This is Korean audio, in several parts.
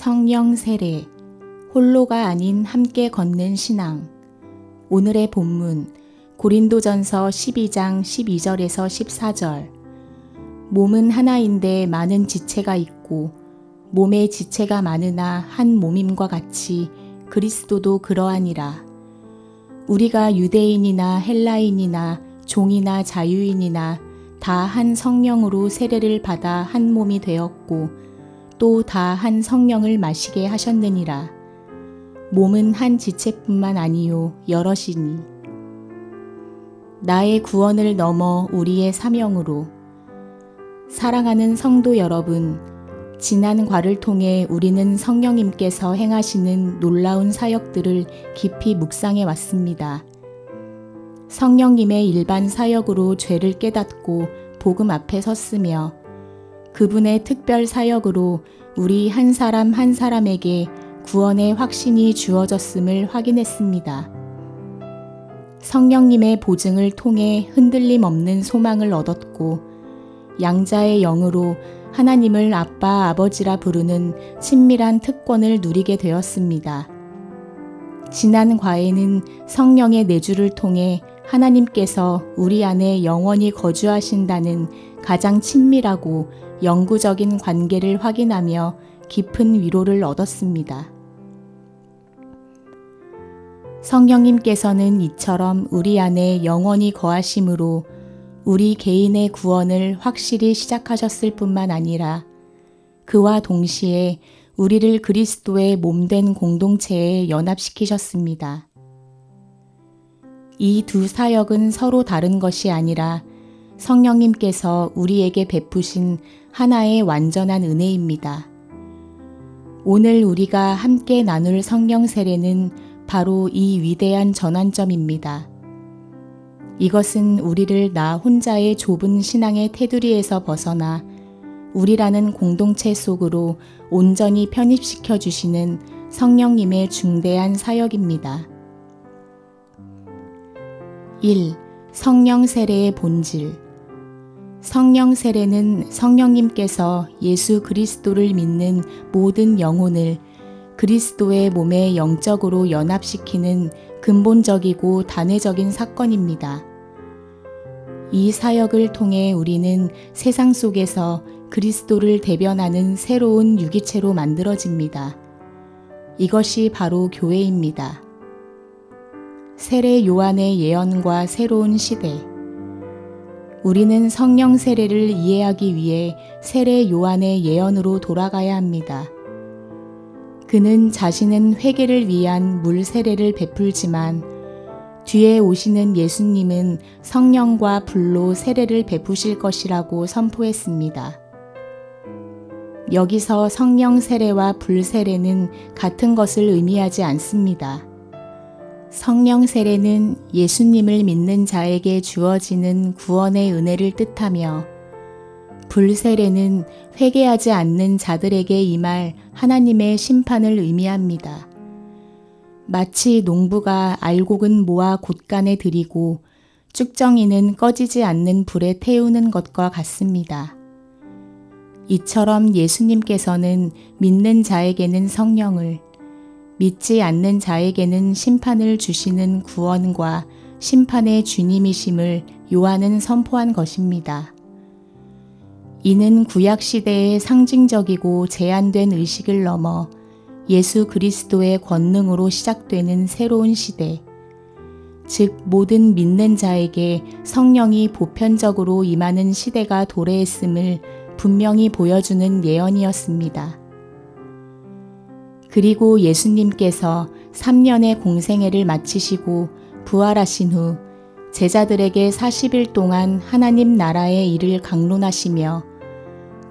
성령 세례, 홀로가 아닌 함께 걷는 신앙. 오늘의 본문, 고린도전서 12장 12절에서 14절. 몸은 하나인데 많은 지체가 있고 몸에 지체가 많으나 한 몸임과 같이 그리스도도 그러하니라. 우리가 유대인이나 헬라인이나 종이나 자유인이나 다 한 성령으로 세례를 받아 한 몸이 되었고 또 다 한 성령을 마시게 하셨느니라. 몸은 한 지체뿐만 아니요 여럿이니. 나의 구원을 넘어 우리의 사명으로. 사랑하는 성도 여러분, 지난 과를 통해 우리는 성령님께서 행하시는 놀라운 사역들을 깊이 묵상해 왔습니다. 성령님의 일반 사역으로 죄를 깨닫고 복음 앞에 섰으며 그분의 특별 사역으로 우리 한 사람 한 사람에게 구원의 확신이 주어졌음을 확인했습니다. 성령님의 보증을 통해 흔들림 없는 소망을 얻었고 양자의 영으로 하나님을 아빠 아버지라 부르는 친밀한 특권을 누리게 되었습니다. 지난 과에는 성령의 내주를 통해 하나님께서 우리 안에 영원히 거주하신다는 가장 친밀하고 영구적인 관계를 확인하며 깊은 위로를 얻었습니다. 성령님께서는 이처럼 우리 안에 영원히 거하심으로 우리 개인의 구원을 확실히 시작하셨을 뿐만 아니라 그와 동시에 우리를 그리스도의 몸된 공동체에 연합시키셨습니다. 이 두 사역은 서로 다른 것이 아니라 성령님께서 우리에게 베푸신 하나의 완전한 은혜입니다. 오늘 우리가 함께 나눌 성령 세례는 바로 이 위대한 전환점입니다. 이것은 우리를 나 혼자의 좁은 신앙의 테두리에서 벗어나 우리라는 공동체 속으로 온전히 편입시켜 주시는 성령님의 중대한 사역입니다. 1. 성령 세례의 본질. 성령 세례는 성령님께서 예수 그리스도를 믿는 모든 영혼을 그리스도의 몸에 영적으로 연합시키는 근본적이고 단회적인 사건입니다. 이 사역을 통해 우리는 세상 속에서 그리스도를 대변하는 새로운 유기체로 만들어집니다. 이것이 바로 교회입니다. 세례 요한의 예언과 새로운 시대. 우리는 성령 세례를 이해하기 위해 세례 요한의 예언으로 돌아가야 합니다. 그는 자신은 회개를 위한 물 세례를 베풀지만 뒤에 오시는 예수님은 성령과 불로 세례를 베푸실 것이라고 선포했습니다. 여기서 성령 세례와 불 세례는 같은 것을 의미하지 않습니다. 성령 세례는 예수님을 믿는 자에게 주어지는 구원의 은혜를 뜻하며 불 세례는 회개하지 않는 자들에게 임할 하나님의 심판을 의미합니다. 마치 농부가 알곡은 모아 곳간에 들이고 쭉정이는 꺼지지 않는 불에 태우는 것과 같습니다. 이처럼 예수님께서는 믿는 자에게는 성령을, 믿지 않는 자에게는 심판을 주시는 구원과 심판의 주님이심을 요한은 선포한 것입니다. 이는 구약시대의 상징적이고 제한된 의식을 넘어 예수 그리스도의 권능으로 시작되는 새로운 시대, 즉 모든 믿는 자에게 성령이 보편적으로 임하는 시대가 도래했음을 분명히 보여주는 예언이었습니다. 그리고 예수님께서 3년의 공생애를 마치시고 부활하신 후 제자들에게 40일 동안 하나님 나라의 일을 강론하시며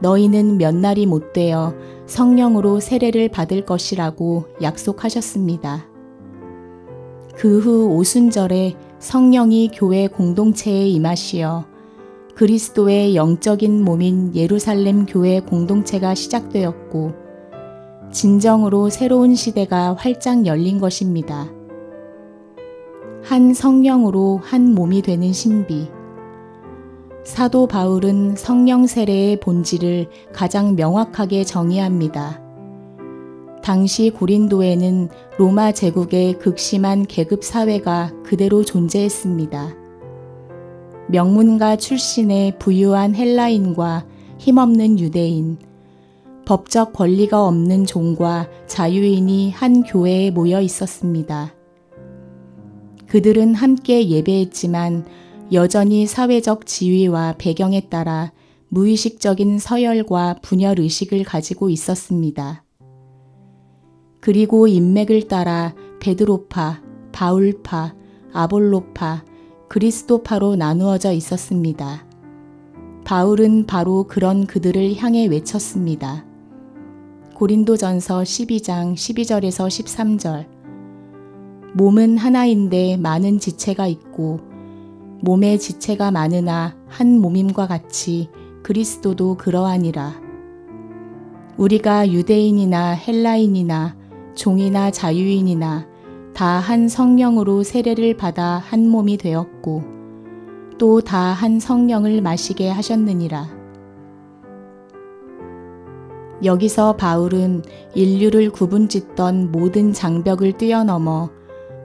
너희는 몇 날이 못 되어 성령으로 세례를 받을 것이라고 약속하셨습니다. 그 후 오순절에 성령이 교회 공동체에 임하시어 그리스도의 영적인 몸인 예루살렘 교회 공동체가 시작되었고 진정으로 새로운 시대가 활짝 열린 것입니다. 한 성령으로 한 몸이 되는 신비. 사도 바울은 성령 세례의 본질을 가장 명확하게 정의합니다. 당시 고린도에는 로마 제국의 극심한 계급 사회가 그대로 존재했습니다. 명문가 출신의 부유한 헬라인과 힘없는 유대인, 법적 권리가 없는 종과 자유인이 한 교회에 모여 있었습니다. 그들은 함께 예배했지만 여전히 사회적 지위와 배경에 따라 무의식적인 서열과 분열의식을 가지고 있었습니다. 그리고 인맥을 따라 베드로파, 바울파, 아볼로파, 그리스도파로 나누어져 있었습니다. 바울은 바로 그런 그들을 향해 외쳤습니다. 고린도전서 12장 12절에서 13절. 몸은 하나인데 많은 지체가 있고 몸의 지체가 많으나 한 몸임과 같이 그리스도도 그러하니라. 우리가 유대인이나 헬라인이나 종이나 자유인이나 다 한 성령으로 세례를 받아 한 몸이 되었고 또 다 한 성령을 마시게 하셨느니라. 여기서 바울은 인류를 구분짓던 모든 장벽을 뛰어넘어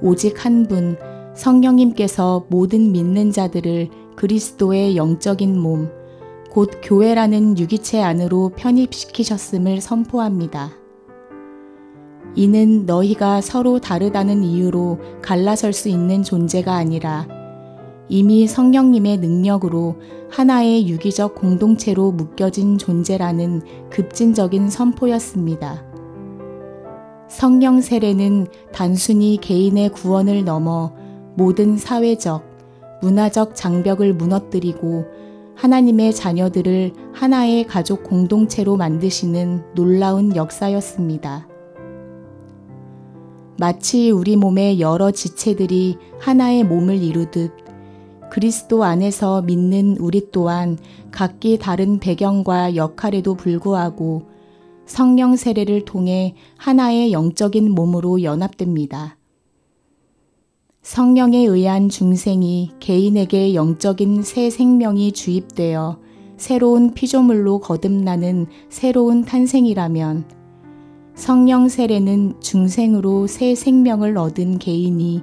오직 한 분 성령님께서 모든 믿는 자들을 그리스도의 영적인 몸, 곧 교회라는 유기체 안으로 편입시키셨음을 선포합니다. 이는 너희가 서로 다르다는 이유로 갈라설 수 있는 존재가 아니라 이미 성령님의 능력으로 하나의 유기적 공동체로 묶여진 존재라는 급진적인 선포였습니다. 성령 세례는 단순히 개인의 구원을 넘어 모든 사회적, 문화적 장벽을 무너뜨리고 하나님의 자녀들을 하나의 가족 공동체로 만드시는 놀라운 역사였습니다. 마치 우리 몸의 여러 지체들이 하나의 몸을 이루듯 그리스도 안에서 믿는 우리 또한 각기 다른 배경과 역할에도 불구하고 성령 세례를 통해 하나의 영적인 몸으로 연합됩니다. 성령에 의한 중생이 개인에게 영적인 새 생명이 주입되어 새로운 피조물로 거듭나는 새로운 탄생이라면 성령 세례는 중생으로 새 생명을 얻은 개인이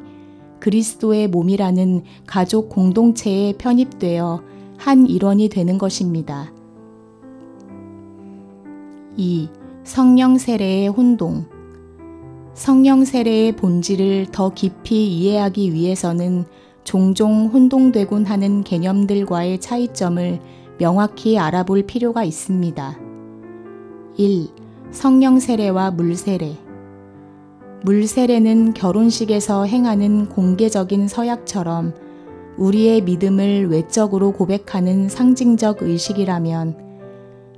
그리스도의 몸이라는 가족 공동체에 편입되어 한 일원이 되는 것입니다. 2. 성령 세례의 혼동. 성령 세례의 본질을 더 깊이 이해하기 위해서는 종종 혼동되곤 하는 개념들과의 차이점을 명확히 알아볼 필요가 있습니다. 1. 성령 세례와 물 세례. 물 세례는 결혼식에서 행하는 공개적인 서약처럼 우리의 믿음을 외적으로 고백하는 상징적 의식이라면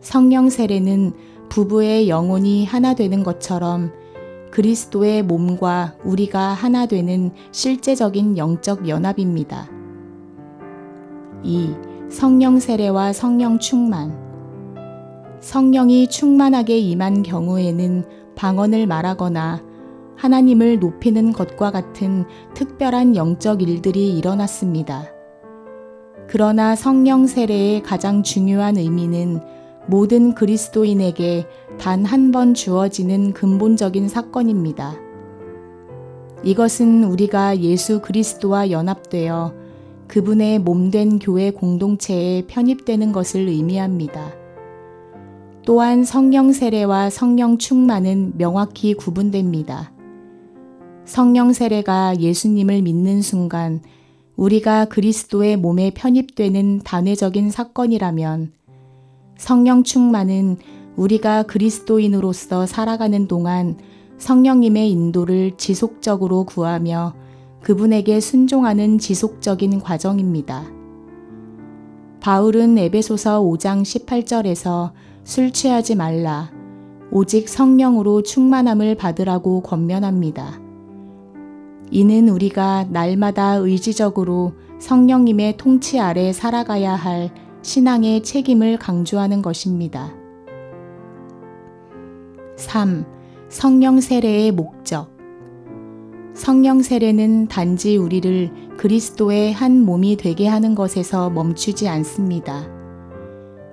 성령 세례는 부부의 영혼이 하나 되는 것처럼 그리스도의 몸과 우리가 하나 되는 실제적인 영적 연합입니다. 2. 성령 세례와 성령 충만. 성령이 충만하게 임한 경우에는 방언을 말하거나 하나님을 높이는 것과 같은 특별한 영적 일들이 일어났습니다. 그러나 성령 세례의 가장 중요한 의미는 모든 그리스도인에게 단 한 번 주어지는 근본적인 사건입니다. 이것은 우리가 예수 그리스도와 연합되어 그분의 몸된 교회 공동체에 편입되는 것을 의미합니다. 또한 성령 세례와 성령 충만은 명확히 구분됩니다. 성령 세례가 예수님을 믿는 순간 우리가 그리스도의 몸에 편입되는 단회적인 사건이라면 성령 충만은 우리가 그리스도인으로서 살아가는 동안 성령님의 인도를 지속적으로 구하며 그분에게 순종하는 지속적인 과정입니다. 바울은 에베소서 5장 18절에서 술 취하지 말라, 오직 성령으로 충만함을 받으라고 권면합니다. 이는 우리가 날마다 의지적으로 성령님의 통치 아래 살아가야 할 신앙의 책임을 강조하는 것입니다. 3. 성령 세례의 목적. 성령 세례는 단지 우리를 그리스도의 한 몸이 되게 하는 것에서 멈추지 않습니다.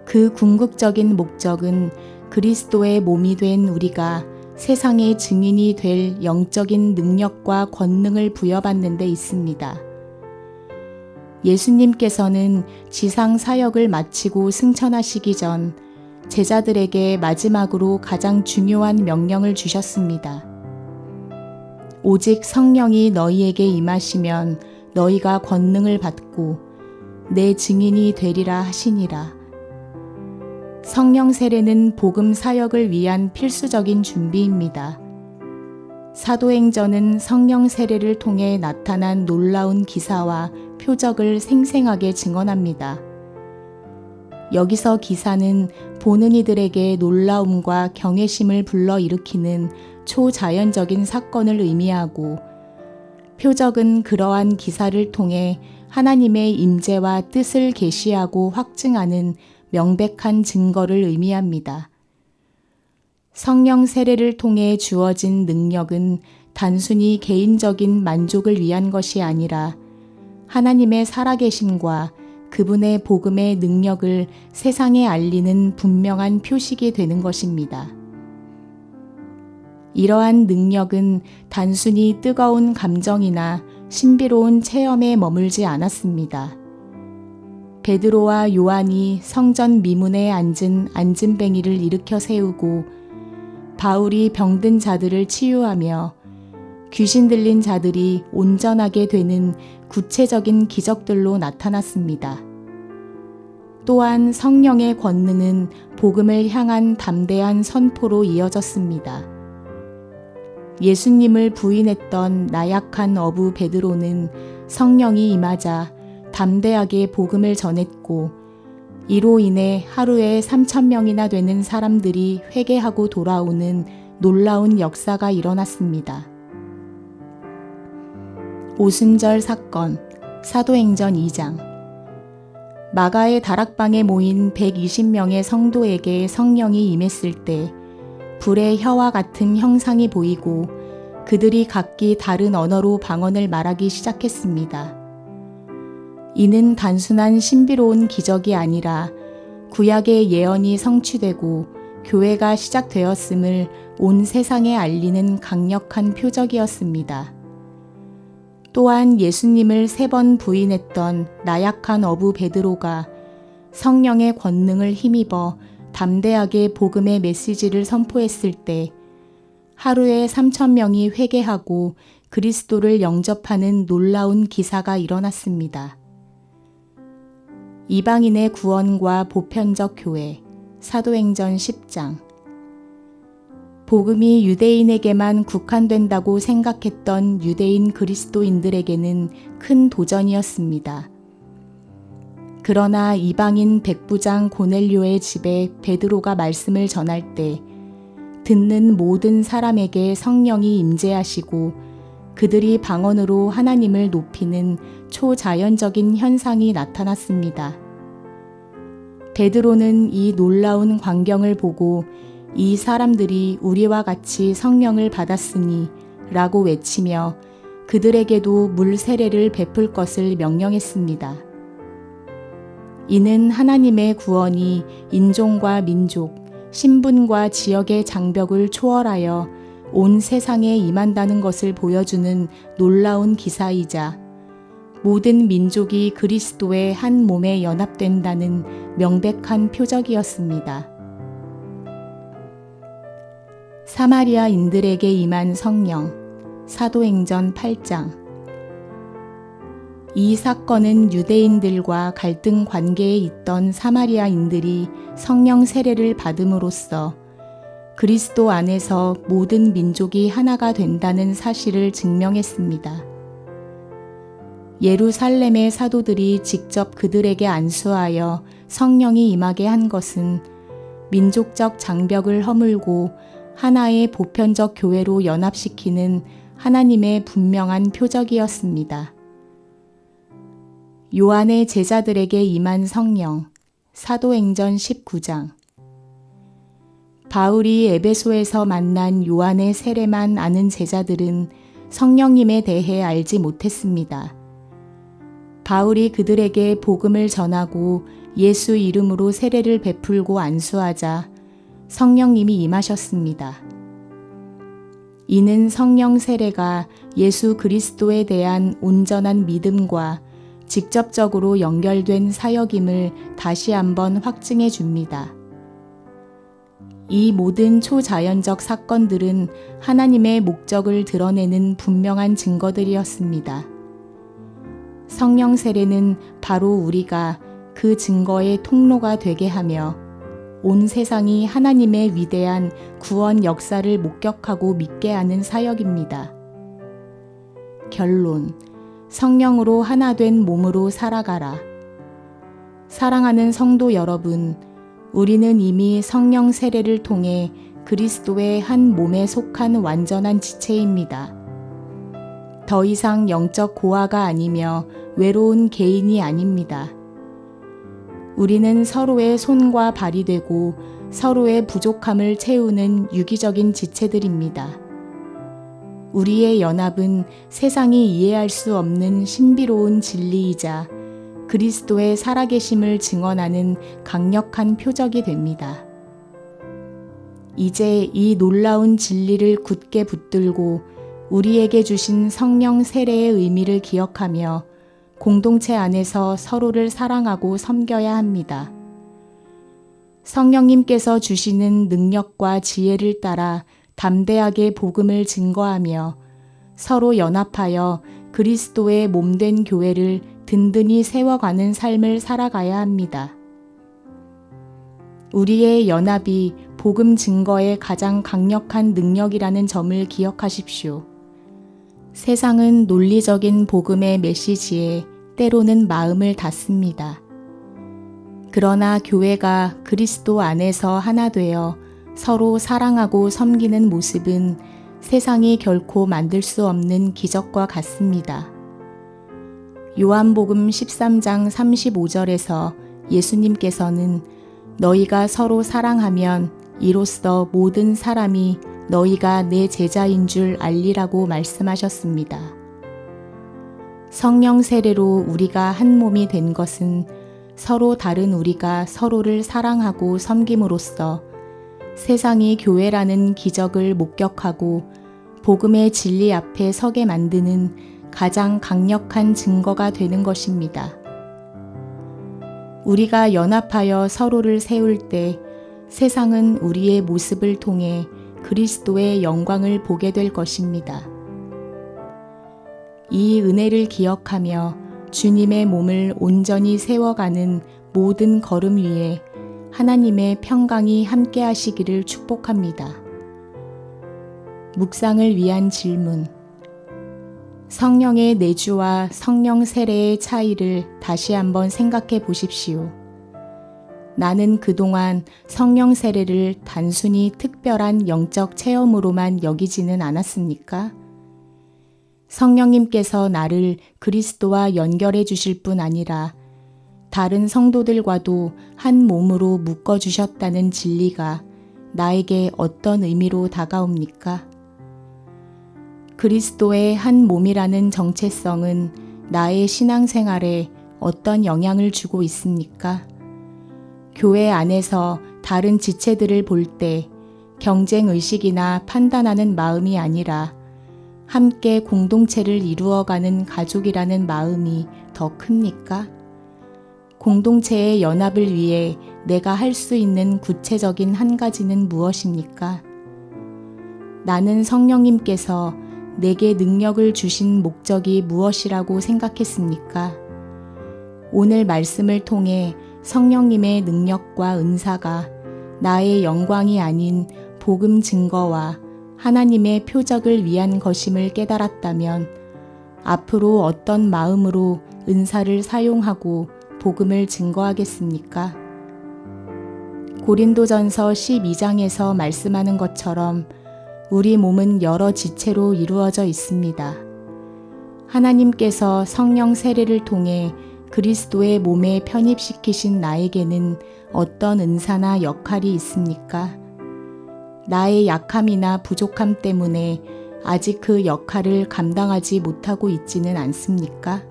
그 궁극적인 목적은 그리스도의 몸이 된 우리가 세상의 증인이 될 영적인 능력과 권능을 부여받는 데 있습니다. 예수님께서는 지상 사역을 마치고 승천하시기 전 제자들에게 마지막으로 가장 중요한 명령을 주셨습니다. 오직 성령이 너희에게 임하시면 너희가 권능을 받고 내 증인이 되리라 하시니라. 성령 세례는 복음 사역을 위한 필수적인 준비입니다. 사도행전은 성령 세례를 통해 나타난 놀라운 기사와 표적을 생생하게 증언합니다. 여기서 기사는 보는 이들에게 놀라움과 경외심을 불러일으키는 초자연적인 사건을 의미하고, 표적은 그러한 기사를 통해 하나님의 임재와 뜻을 계시하고 확증하는 명백한 증거를 의미합니다. 성령 세례를 통해 주어진 능력은 단순히 개인적인 만족을 위한 것이 아니라 하나님의 살아계심과 그분의 복음의 능력을 세상에 알리는 분명한 표식이 되는 것입니다. 이러한 능력은 단순히 뜨거운 감정이나 신비로운 체험에 머물지 않았습니다. 베드로와 요한이 성전 미문에 앉은 안진뱅이를 일으켜 세우고, 바울이 병든 자들을 치유하며 귀신 들린 자들이 온전하게 되는 구체적인 기적들로 나타났습니다. 또한 성령의 권능은 복음을 향한 담대한 선포로 이어졌습니다. 예수님을 부인했던 나약한 어부 베드로는 성령이 임하자 담대하게 복음을 전했고, 이로 인해 하루에 3,000명이나 되는 사람들이 회개하고 돌아오는 놀라운 역사가 일어났습니다. 오순절 사건, 사도행전 2장. 마가의 다락방에 모인 120명의 성도에게 성령이 임했을 때 불의 혀와 같은 형상이 보이고 그들이 각기 다른 언어로 방언을 말하기 시작했습니다. 이는 단순한 신비로운 기적이 아니라 구약의 예언이 성취되고 교회가 시작되었음을 온 세상에 알리는 강력한 표적이었습니다. 또한 예수님을 3번 부인했던 나약한 어부 베드로가 성령의 권능을 힘입어 담대하게 복음의 메시지를 선포했을 때 하루에 3,000명이 회개하고 그리스도를 영접하는 놀라운 기사가 일어났습니다. 이방인의 구원과 보편적 교회, 사도행전 10장. 복음이 유대인에게만 국한된다고 생각했던 유대인 그리스도인들에게는 큰 도전이었습니다. 그러나 이방인 백부장 고넬료의 집에 베드로가 말씀을 전할 때 듣는 모든 사람에게 성령이 임재하시고 그들이 방언으로 하나님을 높이는 초자연적인 현상이 나타났습니다. 베드로는 이 놀라운 광경을 보고 이 사람들이 우리와 같이 성령을 받았으니 라고 외치며 그들에게도 물 세례를 베풀 것을 명령했습니다. 이는 하나님의 구원이 인종과 민족, 신분과 지역의 장벽을 초월하여 온 세상에 임한다는 것을 보여주는 놀라운 기사이자 모든 민족이 그리스도의 한 몸에 연합된다는 명백한 표적이었습니다. 사마리아인들에게 임한 성령, 사도행전 8장. 이 사건은 유대인들과 갈등 관계에 있던 사마리아인들이 성령 세례를 받음으로써 그리스도 안에서 모든 민족이 하나가 된다는 사실을 증명했습니다. 예루살렘의 사도들이 직접 그들에게 안수하여 성령이 임하게 한 것은 민족적 장벽을 허물고 하나의 보편적 교회로 연합시키는 하나님의 분명한 표적이었습니다. 요한의 제자들에게 임한 성령, 사도행전 19장. 바울이 에베소에서 만난 요한의 세례만 아는 제자들은 성령님에 대해 알지 못했습니다. 바울이 그들에게 복음을 전하고 예수 이름으로 세례를 베풀고 안수하자 성령님이 임하셨습니다. 이는 성령 세례가 예수 그리스도에 대한 온전한 믿음과 직접적으로 연결된 사역임을 다시 한번 확증해 줍니다. 이 모든 초자연적 사건들은 하나님의 목적을 드러내는 분명한 증거들이었습니다. 성령 세례는 바로 우리가 그 증거의 통로가 되게 하며 온 세상이 하나님의 위대한 구원 역사를 목격하고 믿게 하는 사역입니다. 결론: 성령으로 하나 된 몸으로 살아가라. 사랑하는 성도 여러분, 우리는 이미 성령 세례를 통해 그리스도의 한 몸에 속한 완전한 지체입니다. 더 이상 영적 고아가 아니며 외로운 개인이 아닙니다. 우리는 서로의 손과 발이 되고 서로의 부족함을 채우는 유기적인 지체들입니다. 우리의 연합은 세상이 이해할 수 없는 신비로운 진리이자 그리스도의 살아계심을 증언하는 강력한 표적이 됩니다. 이제 이 놀라운 진리를 굳게 붙들고 우리에게 주신 성령 세례의 의미를 기억하며 공동체 안에서 서로를 사랑하고 섬겨야 합니다. 성령님께서 주시는 능력과 지혜를 따라 담대하게 복음을 증거하며 서로 연합하여 그리스도의 몸된 교회를 든든히 세워가는 삶을 살아가야 합니다. 우리의 연합이 복음 증거의 가장 강력한 능력이라는 점을 기억하십시오. 세상은 논리적인 복음의 메시지에 때로는 마음을 닫습니다. 그러나 교회가 그리스도 안에서 하나 되어 서로 사랑하고 섬기는 모습은 세상이 결코 만들 수 없는 기적과 같습니다. 요한복음 13장 35절에서 예수님께서는 너희가 서로 사랑하면 이로써 모든 사람이 너희가 내 제자인 줄 알리라고 말씀하셨습니다. 성령 세례로 우리가 한 몸이 된 것은 서로 다른 우리가 서로를 사랑하고 섬김으로써 세상이 교회라는 기적을 목격하고 복음의 진리 앞에 서게 만드는 가장 강력한 증거가 되는 것입니다. 우리가 연합하여 서로를 세울 때 세상은 우리의 모습을 통해 그리스도의 영광을 보게 될 것입니다. 이 은혜를 기억하며 주님의 몸을 온전히 세워가는 모든 걸음 위에 하나님의 평강이 함께 하시기를 축복합니다. 묵상을 위한 질문. 성령의 내주와 성령 세례의 차이를 다시 한번 생각해 보십시오. 나는 그동안 성령 세례를 단순히 특별한 영적 체험으로만 여기지는 않았습니까? 성령님께서 나를 그리스도와 연결해 주실 뿐 아니라 다른 성도들과도 한 몸으로 묶어 주셨다는 진리가 나에게 어떤 의미로 다가옵니까? 그리스도의 한 몸이라는 정체성은 나의 신앙생활에 어떤 영향을 주고 있습니까? 교회 안에서 다른 지체들을 볼 때 경쟁의식이나 판단하는 마음이 아니라 함께 공동체를 이루어가는 가족이라는 마음이 더 큽니까? 공동체의 연합을 위해 내가 할 수 있는 구체적인 한 가지는 무엇입니까? 나는 성령님께서 내게 능력을 주신 목적이 무엇이라고 생각했습니까? 오늘 말씀을 통해 성령님의 능력과 은사가 나의 영광이 아닌 복음 증거와 하나님의 표적을 위한 것임을 깨달았다면 앞으로 어떤 마음으로 은사를 사용하고 복음을 증거하겠습니까? 고린도전서 12장에서 말씀하는 것처럼 우리 몸은 여러 지체로 이루어져 있습니다. 하나님께서 성령 세례를 통해 그리스도의 몸에 편입시키신 나에게는 어떤 은사나 역할이 있습니까? 나의 약함이나 부족함 때문에 아직 그 역할을 감당하지 못하고 있지는 않습니까?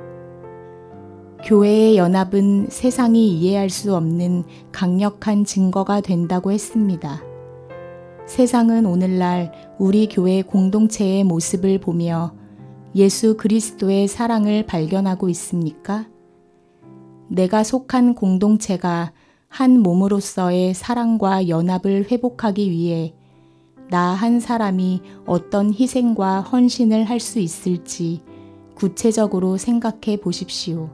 교회의 연합은 세상이 이해할 수 없는 강력한 증거가 된다고 했습니다. 세상은 오늘날 우리 교회 공동체의 모습을 보며 예수 그리스도의 사랑을 발견하고 있습니까? 내가 속한 공동체가 한 몸으로서의 사랑과 연합을 회복하기 위해 나 한 사람이 어떤 희생과 헌신을 할 수 있을지 구체적으로 생각해 보십시오.